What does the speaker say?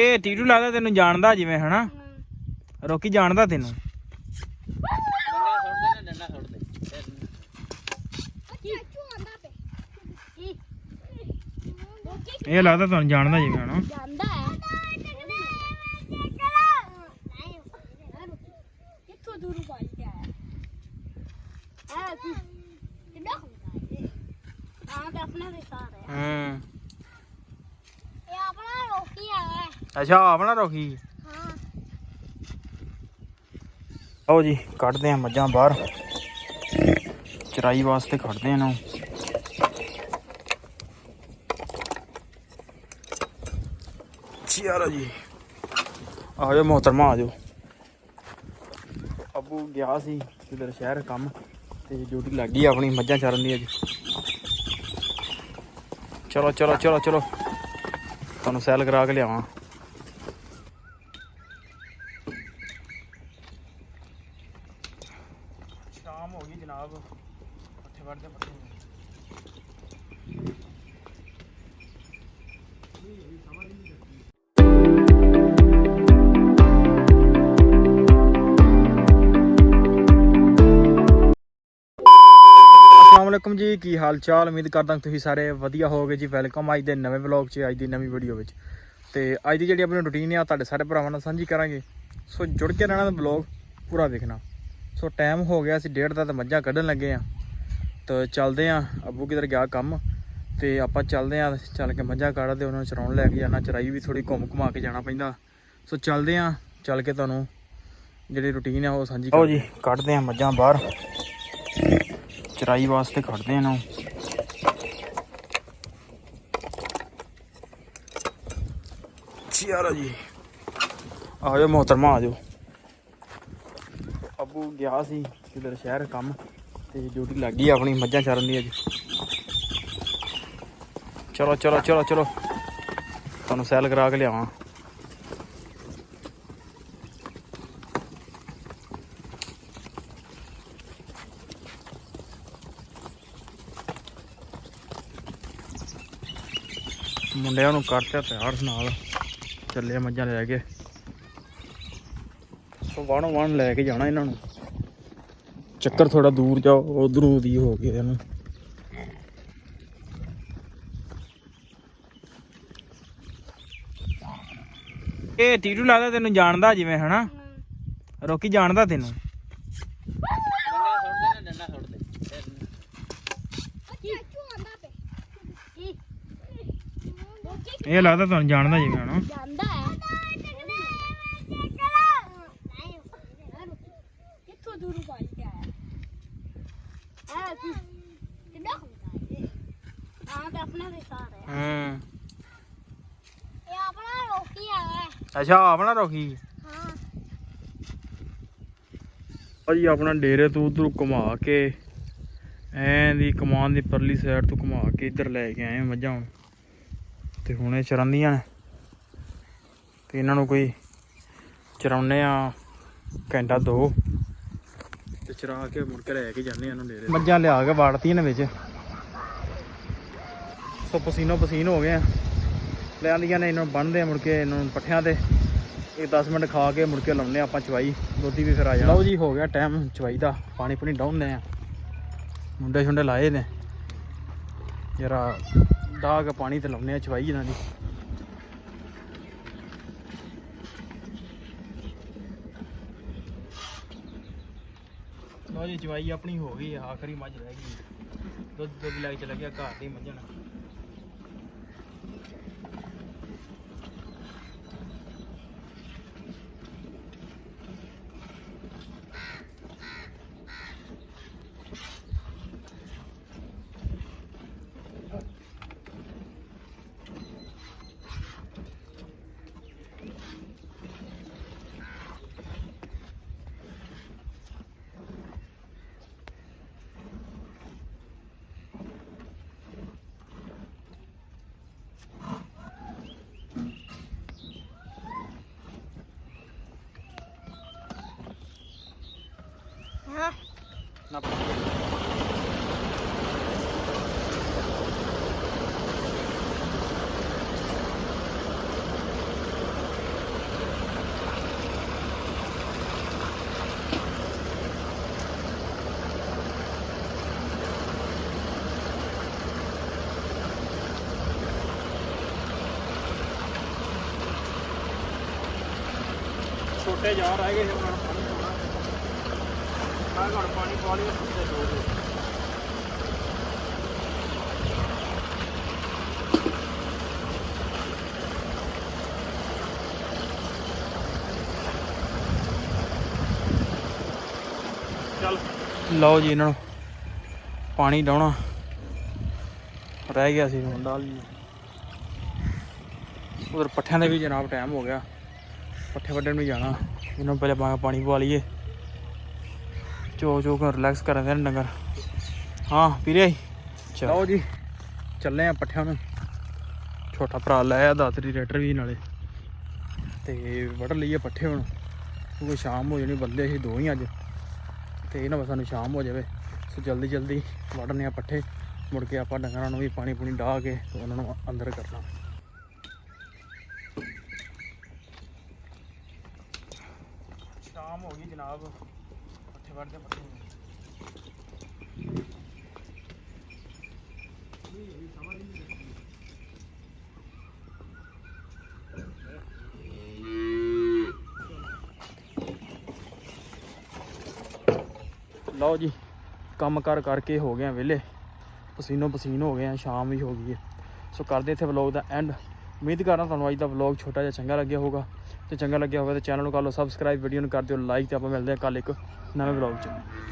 ਇਹ ਟੀਟੂ ਲੱਗਦਾ ਤੈਨੂੰ ਜਾਣਦਾ ਜਿਵੇਂ ਹਨਾ। ਰੋਕੀ ਜਾਣਦਾ ਤੈਨੂੰ। ਡੰਡਾ ਛੱਡ ਦੇ ਇਹ ਲੱਗਦਾ ਤੁਹਾਨੂੰ ਜਾਣਦਾ ਜਿਵੇਂ ਹਨਾ। ਜਾਂਦਾ ਹੈ ਕਿੱਥੋਂ ਦੂਰ ਪਾਈ ਗਿਆ ਹੈ ਕਿੱਡਾ ਹੁੰਦਾ ਹੈ ਹਾਂ ਤੇ ਆਪਣਾ ਦੇ ਸਾਰਾ ਹੂੰ ਇਹ ਆਪਣਾ ਰੋਕੀ ਆ ਅੱਛਾ ਆਪਣਾ ਰੋਕੀ। ਹਾਂ ਆਓ ਜੀ ਕੱਢਦੇ ਆ ਮੱਝਾਂ ਬਾਹਰ ਚਰਾਈ ਵਾਸਤੇ ਕੱਢਦੇ ਆ ਇਹਨਾਂ ਨੂੰ। ਚਲੋ ਜੀ ਆ ਜਾਓ ਮੋਹਤਰਮਾ ਆ ਜਾਓ। ਅੱਬੂ ਗਿਆ ਸੀ ਕਿਧਰ ਸ਼ਹਿਰ ਕੰਮ ਤੇ ਡਿਊਟੀ ਲੱਗ ਗਈ ਆਪਣੀ ਮੱਝਾਂ ਚਾਰਨ ਦੀ ਅੱਜ। ਚਲੋ ਚਲੋ ਚਲੋ ਚਲੋ ਤੁਹਾਨੂੰ ਸੈਲ ਕਰਾ ਕੇ ਲਿਆਵਾਂ। ਸ਼ਾਮ ਹੋ ਗਈ ਜਨਾਬ ਪੱਠੇ ਵੜਦੇ ਪੱਠੇ। अस्सलामुअलैकुम जी की हाल चाल। उम्मीद करदा तुसीं सारे वधिया होवोगे जी। वैलकम अज दे नवे व्लॉग च अज दी नवी वीडियो विच। ते अज दी जिहड़ी अपनी रूटीन है तुहाडे सारे भरावां नाल सांझी करांगे। सो जुड़ के रहना व्लॉग पूरा देखना। सो टाइम हो गया असीं 1:30 दा ते मੱਝਾਂ ਕੱਢਣ ਲੱਗੇ आ। तो चलदे आ अब्बू किधर गया काम ते आपां चलदे आ चल के मੱਝਾਂ ਕੱਢਦੇ उन्हां नूं चराउण लैके जाना। चराई भी थोड़ी घुम के जाना पैंदा। सो चलदे आ चल के तुहानूं जिहड़ी रूटीन है वो सांझी आओ जी ਕੱਢਦੇ आ मੱਝਾਂ बाहर चराई वास्ते खड़ते हैं ना। चलो जी आ जाओ मोहतरमा आ जाओ। अब्बू गया सी किधर शहर काम ते ड्यूटी लग गई अपनी मੱਝਾਂ चारन दी अज। चलो चलो चलो चलो तुहानूं सैल करा के लियावां। ਮੁੰਡਿਆਂ ਨੂੰ ਕਰਤਾ ਤਿਆਰ ਨਾਲ ਚੱਲੇ ਮੱਝਾਂ ਲੈ ਕੇ। ਸੋ ਵਾਣੋਂ ਵਾਣ ਲੈ ਕੇ ਜਾਣਾ ਇਹਨਾਂ ਨੂੰ। ਚੱਕਰ ਥੋੜਾ ਦੂਰ ਜਾਓ ਉਧਰੋਂ ਦੀ ਹੋ ਗਏ ਇਹਨੂੰ। ਇਹ ਟੀਟੂ ਲੱਗਦਾ ਤੈਨੂੰ ਜਾਣਦਾ ਜਿਵੇਂ ਹਨਾ। ਰੋਕੀ ਜਾਣਦਾ ਤੈਨੂੰ। ਡੰਡਾ ਛੱਡ ਦੇ ਇਹ ਲੱਗਦਾ ਤੁਹਾਨੂੰ ਜਾਣਦਾ ਜਿਵੇਂ ਹਨਾ। ਜਾਂਦਾ ਹੈ ਕਿੱਥੋਂ ਦੂਰ ਪਾਈ ਗਿਆ ਹੈ ਕਿੱਡਾ ਹੁੰਦਾ ਹੈ ਹਾਂ ਤੇ ਆਪਣਾ ਦੇ ਸਾਰਾ ਹੂੰ ਇਹ ਆਪਣਾ ਰੋਕੀ ਆ ਅੱਛਾ ਆਪਣਾ ਰੋਕੀ। ਹਾਂ ਭਾਜੀ ਆਪਣਾ ਡੇਰੇ ਤੋਂ ਉਧਰੋਂ ਘੁਮਾ ਕੇ ਐਂ ਦੀ ਕਮਾਨ ਦੀ ਪਰਲੀ ਸਾਈਡ ਤੋਂ ਘੁਮਾ ਕੇ ਇੱਧਰ ਲੈ ਕੇ ਆਏ ਮੱਝਾਂ ਹੁਣ। ਤੇ ਹੁਣ ਇਹ ਚਰਾਂਦੀਆਂ ਨੇ ਤੇ ਇਹਨਾਂ ਨੂੰ ਕੋਈ ਚਰਾਉਨੇ ਆ ਘੰਟਾ ਦੋ ਤੇ ਚਰਾ ਕੇ ਮੁੜ ਕੇ ਲੈ ਕੇ ਜਾਂਦੇ ਇਹਨਾਂ ਨੂੰ ਡੇਰੇ। ਮੱਝਾਂ ਲਿਆ ਕੇ ਵਾੜਤੀਆਂ ਨੇ ਵਿੱਚ। ਸੋ ਪਸੀਨੋ ਪਸੀਨ ਹੋ ਗਏ ਆ। ਲੈ ਆਂਦੀਆਂ ਨੇ ਇਹਨਾਂ ਨੂੰ ਬੰਨ੍ਹਦੇ ਆ ਮੁੜ ਕੇ ਇਹਨਾਂ ਨੂੰ ਪੱਠਿਆਂ ਤੇ। ਇਹ 10 ਮਿੰਟ ਖਾ ਕੇ ਮੁੜ ਕੇ ਲਾਉਂਦੇ ਆਪਾਂ ਚਵਾਈ। ਦੁੱਧੀ ਵੀ ਫਿਰ ਆ ਜਾਣਾ। ਲਓ ਜੀ ਹੋ ਗਿਆ ਟਾਈਮ ਚਵਾਈ ਦਾ। ਪਾਣੀ ਪੂਣੀ ਡਾਉਂਦੇ ਆ। ਮੁੰਡੇ ਛੁੰਡੇ ਲਾਏ ਨੇ ਜਰਾ ਡਾਹ ਕੇ ਪਾਣੀ ਤੇ ਲਾਉਂਦੇ ਆ ਚਵਾਈ ਇਹਨਾਂ ਦੀ। ਲਓ ਜੀ ਚਵਾਈ ਆਪਣੀ ਹੋ ਗਈ। ਆਖਰੀ ਮੱਝ ਰਹਿ ਗਈ। ਦੁੱਧ ਲੈ ਕੇ ਚਲਾ ਗਿਆ ਘਰ ਦੀ ਮੱਝਾਂ ਨਾਲ। ਨਾ ਛੋਟੇ ਜਾ ਰਹਿ ਗਏ ਉਹਨਾਂ ਨੂੰ ਪਾਣੀ ਪਾਉਣਾ। ਪਾਣੀ ਪਾ ਲਿਆ ਤੇ ਦੋ ਦੇ ਚੱਲ। ਲਓ ਜੀ ਇਹਨਾਂ ਨੂੰ ਪਾਣੀ ਡਾਉਣਾ ਰਹਿ ਗਿਆ ਸੀ ਹੁਣ ਡਾਲ ਜੀ। ਉਧਰ ਪੱਠਿਆਂ ਦੇ ਵੀ ਜਨਾਬ ਟਾਈਮ ਹੋ ਗਿਆ, ਪੱਠੇ ਵੱਢਣ ਨੂੰ ਜਾਣਾ। ਇਹਨਾਂ ਨੂੰ ਪਹਿਲੇ ਪਾਣੀ ਪਵਾ ਲਈਏ, ਚੋ ਕੇ ਰਿਲੈਕਸ ਕਰਨ ਦੇ ਡੰਗਰ। ਹਾਂ ਪੀਰੇ ਚਲੋ ਜੀ ਚੱਲੇ ਆ ਪੱਠਿਆਂ ਨੂੰ। ਛੋਟਾ ਭਰਾ ਲੈ ਆ ਦਾਤਰੀ ਰੇਟਰ ਵੀ ਨਾਲੇ, ਤੇ ਵੱਢ ਲਈਏ ਪੱਠੇ ਹੁਣ ਕਿਉਂਕਿ ਸ਼ਾਮ ਹੋ ਜਾਣੀ। ਬੰਦੇ ਅਸੀਂ ਦੋ ਹੀ ਅੱਜ, ਤੇ ਇਹਨਾਂ ਬਸ ਸਾਨੂੰ ਸ਼ਾਮ ਹੋ ਜਾਵੇ। ਸੋ ਜਲਦੀ ਜਲਦੀ ਵੱਢਣੇ ਆ ਪੱਠੇ, ਮੁੜ ਕੇ ਆਪਾਂ ਡੰਗਰਾਂ ਨੂੰ ਵੀ ਪਾਣੀ ਪੂਣੀ ਡਾਹ ਕੇ ਉਹਨਾਂ ਨੂੰ ਅੰਦਰ ਕਰਨਾ। ਸ਼ਾਮ ਹੋ ਗਈ ਜਨਾਬ, ਪੱਠੇ ਵੱਢਦੇ ਪੱਠੇ ਲਓ ਜੀ। ਕੰਮ ਕਾਰ ਕਰਕੇ ਹੋ ਗਏ ਆ ਵਿਹਲੇ, ਪਸੀਨੋ ਪਸੀਨ ਹੋ ਗਏ ਆ, ਸ਼ਾਮ ਵੀ ਹੋ ਗਈ ਹੈ। ਸੋ ਕਰਦੇ ਇੱਥੇ ਵਲੌਗ ਦਾ ਐਂਡ। ਉਮੀਦ ਕਰਦਾ ਤੁਹਾਨੂੰ ਅੱਜ ਦਾ ਵਲੌਗ ਛੋਟਾ ਜਿਹਾ ਚੰਗਾ ਲੱਗਿਆ ਹੋਊਗਾ। ਤੇ ਚੰਗਾ ਲੱਗਿਆ ਹੋਵੇ ਤਾਂ ਚੈਨਲ ਨੂੰ ਕਰ ਲਓ ਸਬਸਕ੍ਰਾਈਬ, ਵੀਡੀਓ ਨੂੰ ਕਰ ਦਿਓ ਲਾਈਕ, ਤੇ ਆਪਾਂ ਮਿਲਦੇ ਹਾਂ ਕੱਲ੍ਹ ਇੱਕ ਨਵੇਂ ਵਲੌਗ 'ਚ।